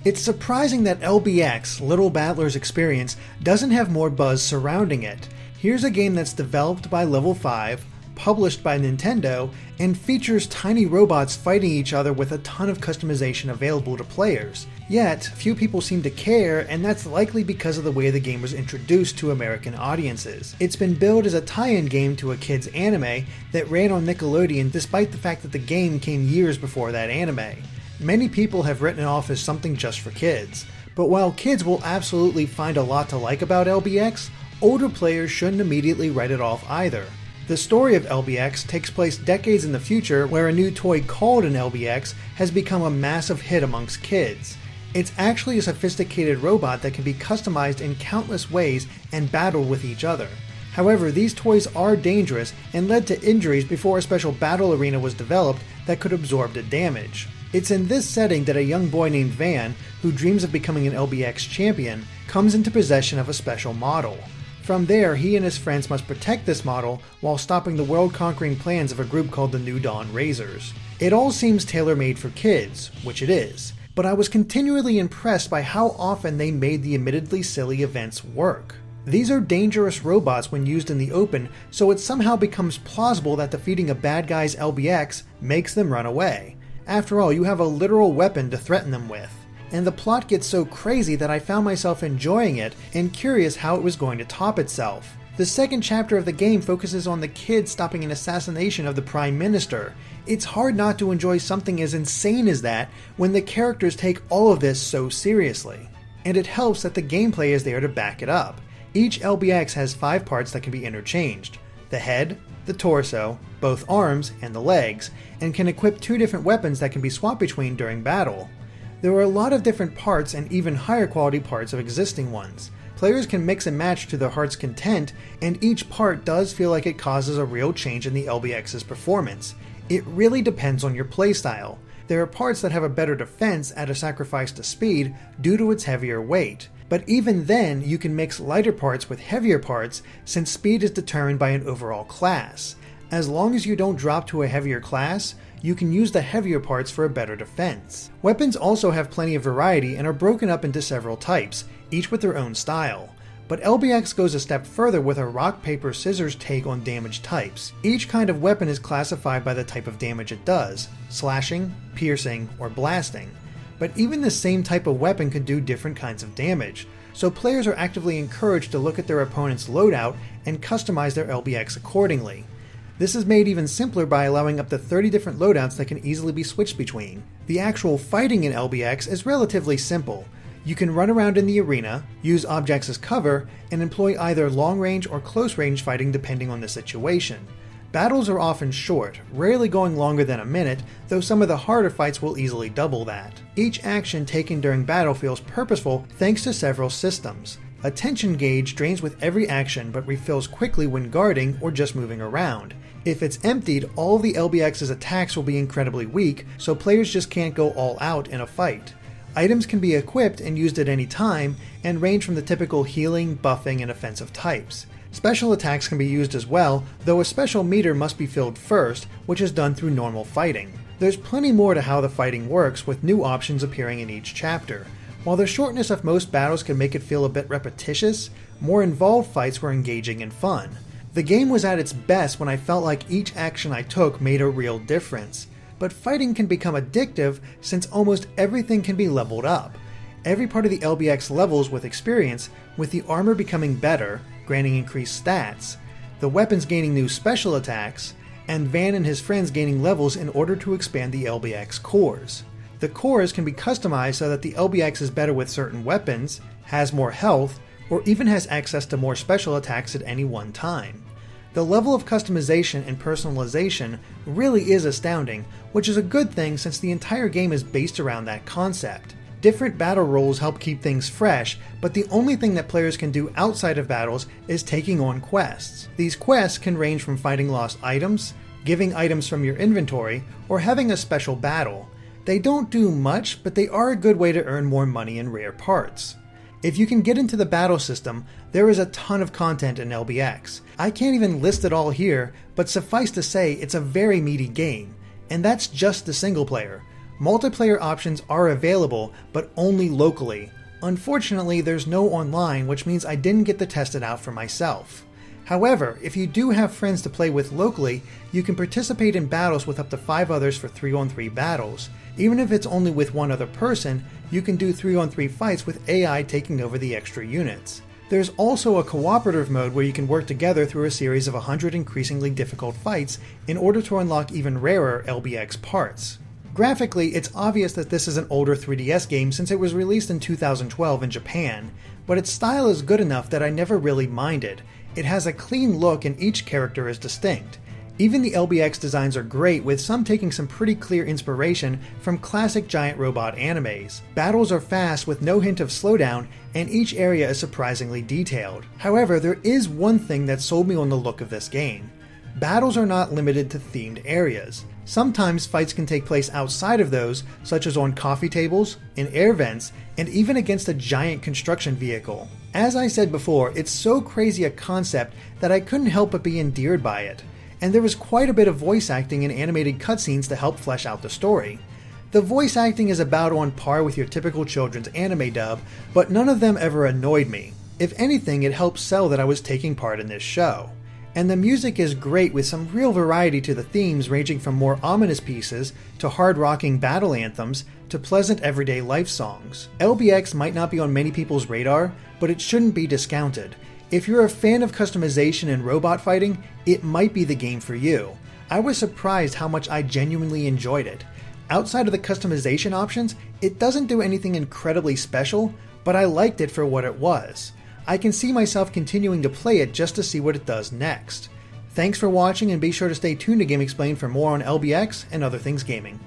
It's surprising that LBX, Little Battler's Experience, doesn't have more buzz surrounding it. Here's a game that's developed by Level 5, published by Nintendo, and features tiny robots fighting each other with a ton of customization available to players. Yet, few people seem to care, and that's likely because of the way the game was introduced to American audiences. It's been billed as a tie-in game to a kids' anime that ran on Nickelodeon despite the fact that the game came years before that anime. Many people have written it off as something just for kids, but while kids will absolutely find a lot to like about LBX, older players shouldn't immediately write it off either. The story of LBX takes place decades in the future, where a new toy called an LBX has become a massive hit amongst kids. It's actually a sophisticated robot that can be customized in countless ways and battle with each other. However, these toys are dangerous and led to injuries before a special battle arena was developed that could absorb the damage. It's in this setting that a young boy named Van, who dreams of becoming an LBX champion, comes into possession of a special model. From there, he and his friends must protect this model while stopping the world-conquering plans of a group called the New Dawn Razors. It all seems tailor-made for kids, which it is, but I was continually impressed by how often they made the admittedly silly events work. These are dangerous robots when used in the open, so it somehow becomes plausible that defeating a bad guy's LBX makes them run away. After all, you have a literal weapon to threaten them with. And the plot gets so crazy that I found myself enjoying it and curious how it was going to top itself. The second chapter of the game focuses on the kids stopping an assassination of the Prime Minister. It's hard not to enjoy something as insane as that when the characters take all of this so seriously. And it helps that the gameplay is there to back it up. Each LBX has 5 parts that can be interchanged: the head, the torso, both arms, and the legs, and can equip 2 different weapons that can be swapped between during battle. There are a lot of different parts and even higher quality parts of existing ones. Players can mix and match to their heart's content, and each part does feel like it causes a real change in the LBX's performance. It really depends on your playstyle. There are parts that have a better defense at a sacrifice to speed due to its heavier weight. But even then, you can mix lighter parts with heavier parts since speed is determined by an overall class. As long as you don't drop to a heavier class, you can use the heavier parts for a better defense. Weapons also have plenty of variety and are broken up into several types, each with their own style. But LBX goes a step further with a rock, paper, scissors take on damage types. Each kind of weapon is classified by the type of damage it does: slashing, piercing, or blasting. But even the same type of weapon can do different kinds of damage, so players are actively encouraged to look at their opponent's loadout and customize their LBX accordingly. This is made even simpler by allowing up to 30 different loadouts that can easily be switched between. The actual fighting in LBX is relatively simple. You can run around in the arena, use objects as cover, and employ either long-range or close-range fighting depending on the situation. Battles are often short, rarely going longer than a minute, though some of the harder fights will easily double that. Each action taken during battle feels purposeful thanks to several systems. A tension gauge drains with every action but refills quickly when guarding or just moving around. If it's emptied, all of the LBX's attacks will be incredibly weak, so players just can't go all out in a fight. Items can be equipped and used at any time, and range from the typical healing, buffing, and offensive types. Special attacks can be used as well, though a special meter must be filled first, which is done through normal fighting. There's plenty more to how the fighting works, with new options appearing in each chapter. While the shortness of most battles can make it feel a bit repetitious, more involved fights were engaging and fun. The game was at its best when I felt like each action I took made a real difference. But fighting can become addictive since almost everything can be leveled up. Every part of the LBX levels with experience, with the armor becoming better, granting increased stats, the weapons gaining new special attacks, and Van and his friends gaining levels in order to expand the LBX cores. The cores can be customized so that the LBX is better with certain weapons, has more health, or even has access to more special attacks at any one time. The level of customization and personalization really is astounding, which is a good thing since the entire game is based around that concept. Different battle roles help keep things fresh, but the only thing that players can do outside of battles is taking on quests. These quests can range from finding lost items, giving items from your inventory, or having a special battle. They don't do much, but they are a good way to earn more money and rare parts. If you can get into the battle system, there is a ton of content in LBX. I can't even list it all here, but suffice to say it's a very meaty game. And that's just the single player. Multiplayer options are available, but only locally. Unfortunately, there's no online, which means I didn't get to test it out for myself. However, if you do have friends to play with locally, you can participate in battles with up to 5 others for 3-on-3 battles. Even if it's only with one other person, you can do 3-on-3 fights with AI taking over the extra units. There's also a cooperative mode where you can work together through a series of 100 increasingly difficult fights in order to unlock even rarer LBX parts. Graphically, it's obvious that this is an older 3DS game since it was released in 2012 in Japan, but its style is good enough that I never really minded. It has a clean look and each character is distinct. Even the LBX designs are great, with some taking some pretty clear inspiration from classic giant robot animes. Battles are fast with no hint of slowdown, and each area is surprisingly detailed. However, there is one thing that sold me on the look of this game. Battles are not limited to themed areas. Sometimes fights can take place outside of those, such as on coffee tables, in air vents, and even against a giant construction vehicle. As I said before, it's so crazy a concept that I couldn't help but be endeared by it. And there was quite a bit of voice acting and animated cutscenes to help flesh out the story. The voice acting is about on par with your typical children's anime dub, but none of them ever annoyed me. If anything, it helped sell that I was taking part in this show. And the music is great, with some real variety to the themes, ranging from more ominous pieces to hard-rocking battle anthems to pleasant everyday life songs. LBX might not be on many people's radar, but it shouldn't be discounted. If you're a fan of customization and robot fighting, it might be the game for you. I was surprised how much I genuinely enjoyed it. Outside of the customization options, it doesn't do anything incredibly special, but I liked it for what it was. I can see myself continuing to play it just to see what it does next. Thanks for watching, and be sure to stay tuned to GameXplain for more on LBX and other things gaming.